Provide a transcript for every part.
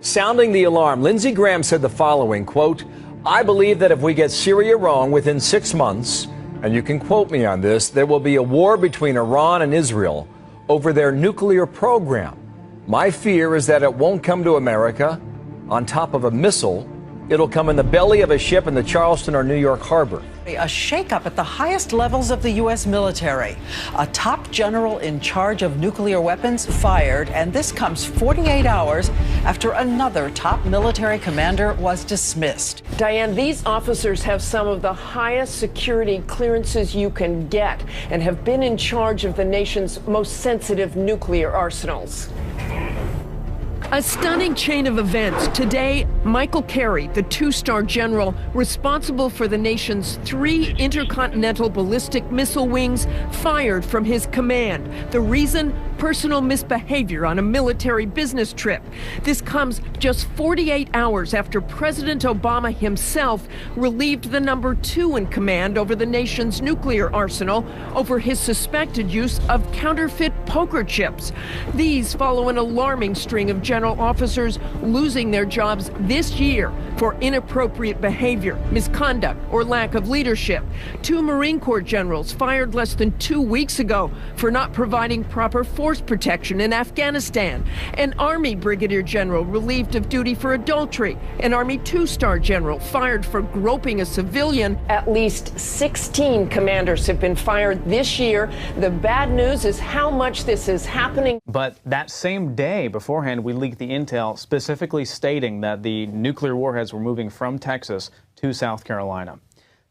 Sounding the alarm, Lindsey Graham said the following, quote, "I believe that if we get Syria wrong within 6 months, and you can quote me on this, there will be a war between Iran and Israel over their nuclear program. My fear is that it won't come to America on top of a missile. It'll come in the belly of a ship in the Charleston or New York harbor." A shakeup at the highest levels of the U.S. military. A top general in charge of nuclear weapons fired, and this comes 48 hours after another top military commander was dismissed. Diane, these officers have some of the highest security clearances you can get and have been in charge of the nation's most sensitive nuclear arsenals. A stunning chain of events. Today, Michael Carey, the two-star general responsible for the nation's 3 intercontinental ballistic missile wings, fired from his command. The reason? Personal misbehavior on a military business trip. This comes just 48 hours after President Obama himself relieved the number 2 in command over the nation's nuclear arsenal over his suspected use of counterfeit poker chips. These follow an alarming string of general officers losing their jobs this year for inappropriate behavior, misconduct, or lack of leadership. 2 Marine Corps generals fired less than 2 weeks ago for not providing proper force protection in Afghanistan. An Army Brigadier General relieved of duty for adultery. An Army 2-star general fired for groping a civilian. At least 16 commanders have been fired this year. The bad news is how much this is happening. But that same day beforehand, we leaked the intel specifically stating that the nuclear warheads were moving from Texas to South Carolina.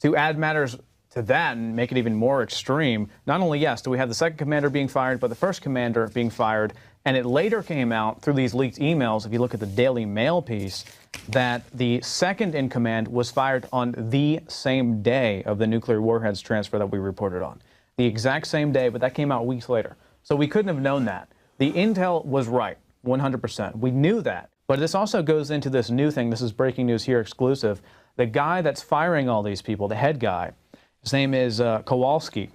To add matters to that and make it even more extreme, not only, yes, do we have the second commander being fired, but the first commander being fired. And it later came out through these leaked emails, if you look at the Daily Mail piece, that the second in command was fired on the same day of the nuclear warheads transfer that we reported on. The exact same day, but that came out weeks later. So we couldn't have known that. The intel was right, 100%. We knew that. But this also goes into this new thing. This is breaking news here, exclusive. The guy that's firing all these people, the head guy, his name is Kowalski.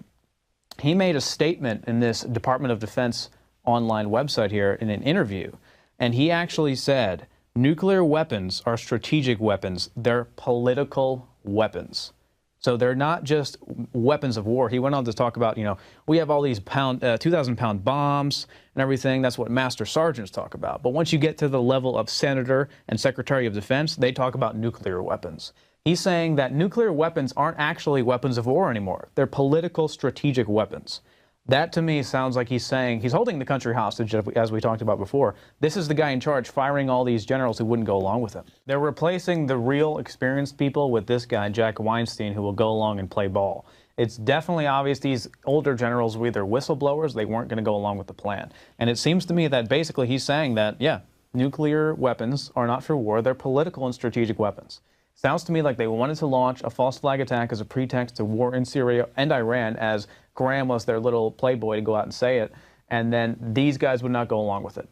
He made a statement in this Department of Defense online website here in an interview, and he actually said, nuclear weapons are strategic weapons. They're political weapons. So they're not just weapons of war. He went on to talk about, you know, we have all these 2,000-pound bombs and everything. That's what master sergeants talk about. But once you get to the level of senator and secretary of defense, they talk about nuclear weapons. He's saying that nuclear weapons aren't actually weapons of war anymore. They're political strategic weapons. That, to me, sounds like he's saying he's holding the country hostage, as we talked about before. This is the guy in charge firing all these generals who wouldn't go along with him. They're replacing the real experienced people with this guy, Jack Weinstein, who will go along and play ball. It's definitely obvious these older generals were either whistleblowers, they weren't going to go along with the plan. And it seems to me that basically he's saying that, yeah, nuclear weapons are not for war, they're political and strategic weapons. Sounds to me like they wanted to launch a false flag attack as a pretext to war in Syria and Iran, as Graham was their little playboy to go out and say it, and then these guys would not go along with it.